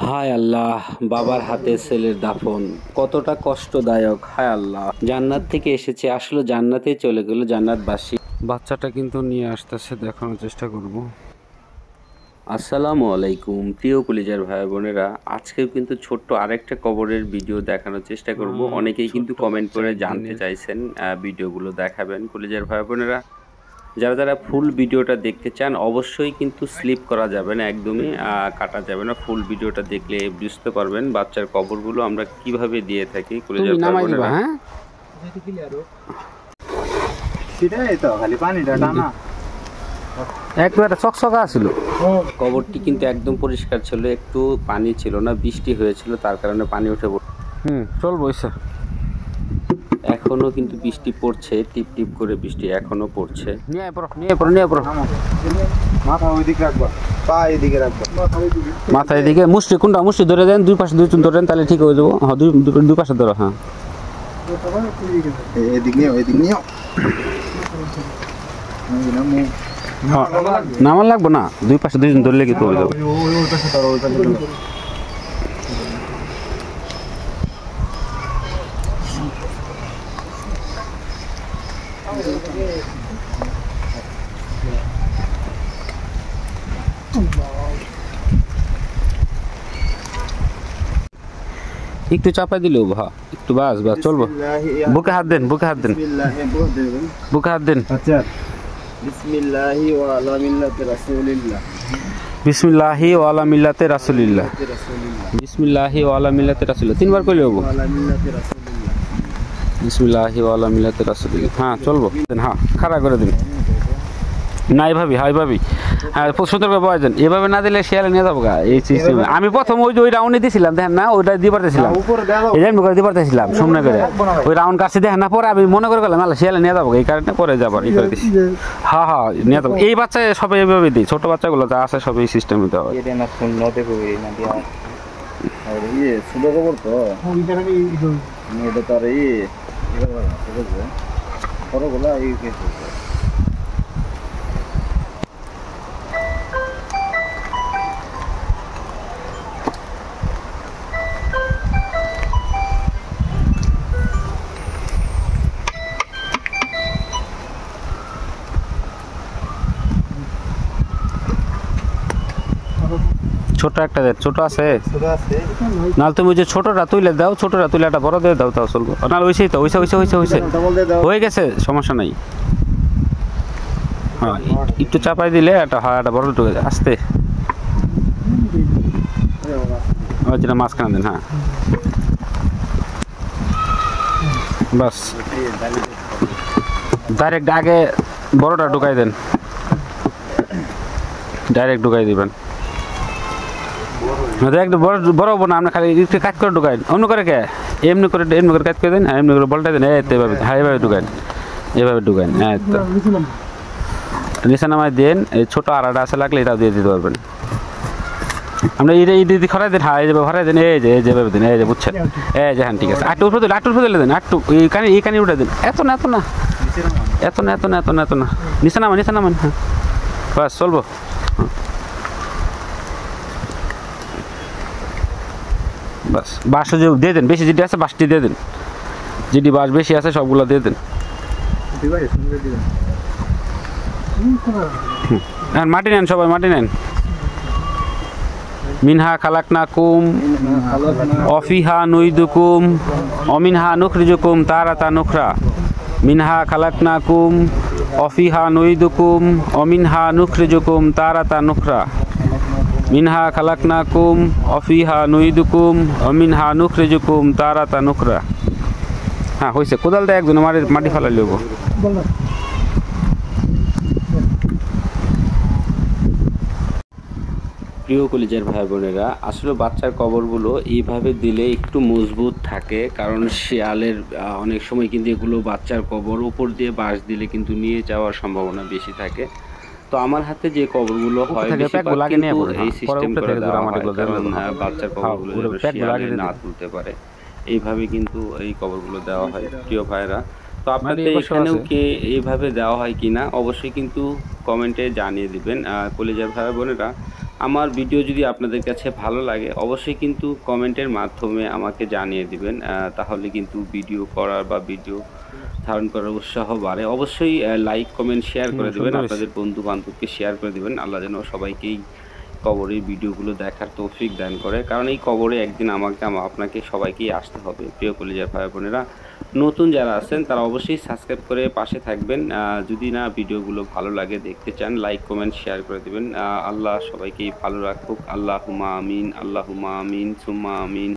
হায় আল্লাহ, বাবার হাতে ছেলের দাফন কতটা কষ্টদায়ক। হায় আল্লাহ, জান্নাত থেকে এসেছে, আসলে জান্নাতেই চলে গেল জান্নাতবাসী। বাচ্চাটা কিন্তু নিয়ে আসতেছে, দেখানোর চেষ্টা করব। আসসালামু আলাইকুম প্রিয় কলিজার ভাই বোনেরা, আজকেও কিন্তু ছোট্ট আরেকটা কবরের ভিডিও দেখানোর চেষ্টা করব। অনেকেই কিন্তু কমেন্ট করে জানতে চাইছেন ভিডিওগুলো দেখাবেন কলিজার ভাই বোনেরা। যারা যারা ফুল ভিডিওটা দেখতে চান অবশ্যই কিন্তু স্লিপ করা যাবে না, একদমই কাটা যাবে না। ফুল ভিডিওটা দেখলে বুঝতে পারবেন বাচ্চার কবরগুলো আমরা কিভাবে দিয়ে থাকি কলিজার ভাই বোনেরা। একবারে চকচকা ছিল কবরটি, কিন্তু একদম পরিষ্কার ছিল, একটু পানি ছিল না, বৃষ্টি হয়েছিল তার কারণে পানি উঠে চলবো। এখনো কিন্তু বৃষ্টি পড়ছে, টিপ টিপ করে বৃষ্টি এখনো পড়ছে। মাথা এদিকে, মুষ্টি কোনটা মুষ্টি ধরে দেন, দুই পাশে দুই চুন ধরেন, তাহলে ঠিক হয়ে যাবো। হ্যাঁ, দুই পাশে ধরো। হ্যাঁ, নামান লাগবো না, দুই পাশে দুইজন ধরলে কিন্তু হয়ে যাবে। একটু চাপাই দিলেও একটু বাস চলবো। বুকে হাত দেন, বুকে হাত দেন, বুকে হাত দেন। বিসমিল্লাহি ওয়া আলা মিল্লাতি রাসূলিল্লাহ, বিসমিল্লাহি ওয়া আলা মিল্লাতি রাসূলিল্লাহ, বিসমিল্লাহি ওয়া আলা মিল্লাতি রাসূলিল্লাহ। তিনবার কইলে হবো। বিসমিল্লাহি ওয়া আলা মিল্লাতি রাসূলিল্লাহ। হ্যাঁ, চলবো। হ্যাঁ, খাড়া করে দিন। না, এইভাবে, হ্যাঁ এইভাবেই, হ্যাঁ সুন্দর করে বয় দেন। এভাবে না দিলে শিয়ালে নিয়ে যাবো গা এই সিস্টেমে। আমি প্রথম ওই রাউন্ডে দিয়েছিলাম, দেখেন না, ওইটা দিয়ে পারতেছিলাম, এই আমি করে দিয়ে পারতেছিলাম সামনে করে ওই রাউন্ড কাছে, দেখেন না। পরে আমি মনে করে গেলাম শিয়ালে নিয়ে যাবো, এই কারণে পরে যাবার ই করে দিচ্ছি। হ্যাঁ হ্যাঁ, নিয়ে যাবো। এই বাচ্চা সবাই এইভাবে দিই, ছোট বাচ্চাগুলো যা আছে সব এই সিস্টেমে দেওয়া হয়। ছোট একটা দেন, ছোট আছে নাহলে তুমি যে ছোটটা তুলে দাও, ছোটটা তুলে একটা বড় দিয়ে দাও, তাও চলবো। নাহলে ওইসেই তো, ওইসে হয়ে গেছে, সমস্যা নাই। হ্যাঁ, একটু চাপাই দিলে একটা হয়, একটা বড় ঢুকে যায়। আস্তে যেটা মাঝখানে দেন। হ্যাঁ, বাস ডাইরেক্ট আগে বড়টা ঢুকাই দেন, ডাইরেক্ট ঢুকাই দিবেন। বড় হবো না, আপনার খালি একটু কাজ করে ঢুকাইন। অন্য করে কে এমনি করে কাজ করে দেন। হ্যাঁ, এমনি করে বলটা দেন। এভাবে, হ্যাঁ এভাবে ঢুকাইন, এভাবে ঢুকাইন। হ্যাঁ, নিচে নামায় দেন। এই ছোটো আড়াটা আছে, লাগলে এটাও দিয়ে দিতে পারবেন। আমরা এই দিদি খরাই দেন। হ্যাঁ, এই যে ভরাই দেন, এই যেভাবে দেন, এই যে বুঝছেন, এই যে। হ্যাঁ, ঠিক আছে। আটটু উপরে দিলে, দেন, আটটু এই কানি উঠে দেন। এত না নিচে নামান। হ্যাঁ, বাস চলবো। বাস বাসও যে দিয়ে দেন, বেশি যেটি আছে বাসটি দিয়ে দেন, যেটি বাস বেশি আছে সবগুলো দিয়ে দেন। মাটি নেন, সবাই মাটি নেন। মিনহা খালাকনাকুম অফিহা নুইদুকুম অমিনহা নুখরিজুকুম তারাতা নুখরা। মিনহা খালাকনাকুম অফিহা নুইদুকুম অমিনহা নুখরিজুকুম তারাতা নুখরা। মিনহা খালাকনাকুম অফিহা নুইদুকুম অমিনহা নুখরিজুকুম তারাতা নুখরা। হ্যাঁ, হয়েছে। কোদাল দেয় একজন, মাটি ফালাই লব। প্রিয় কলিজার ভাই বোনেরা, আসলে বাচ্চার কবরগুলো এইভাবে দিলে একটু মজবুত থাকে, কারণ শিয়ালের অনেক সময় কিন্তু এগুলো বাচ্চার কবর উপর দিয়ে বাঁশ দিলে কিন্তু নিয়ে যাওয়ার সম্ভাবনা বেশি থাকে। তো আমার হাতে যে কবরগুলো হয় এই সিস্টেম করে দেওয়া হয়, কারণ বাচ্চার কবরগুলো শিয়ালে না তুলতে পারে, এইভাবে কিন্তু এই কবরগুলো দেওয়া হয় প্রিয় ভাইরা। তো আপনাদের এখানেও কি এইভাবে দেওয়া হয় কিনা অবশ্যই কিন্তু কমেন্টে জানিয়ে দিবেন কলিজার ভাই বোনেরা। আমার ভিডিও যদি আপনাদের কাছে ভালো লাগে অবশ্যই কিন্তু কমেন্টের মাধ্যমে আমাকে জানিয়ে দিবেন, তাহলে কিন্তু ভিডিও করার বা ভিডিও ধারণ করার উৎসাহ বাড়ে। অবশ্যই লাইক কমেন্ট শেয়ার করে দেবেন, সুন্দর হয়েছে। আপনাদের বন্ধু বান্ধবকে শেয়ার করে দেবেন। আল্লাহ যেন সবাইকেই কবরের ভিডিওগুলো দেখার তৌফিক দান করে, কারণ এই কবরে একদিন আপনাকে সবাইকেই আসতে হবে। প্রিয় কলিজার ভাই বোনেরা, নতুন যারা আছেন তারা অবশ্যই সাবস্ক্রাইব করে পাশে থাকবেন। যদি না ভিডিওগুলো ভালো লাগে দেখতে চান, লাইক কমেন্ট শেয়ার করে দেবেন। আল্লাহ সবাইকেই ভালো রাখুক। আল্লাহুম্মা আমিন, আল্লাহুম্মা আমিন, সুম্মা আমিন।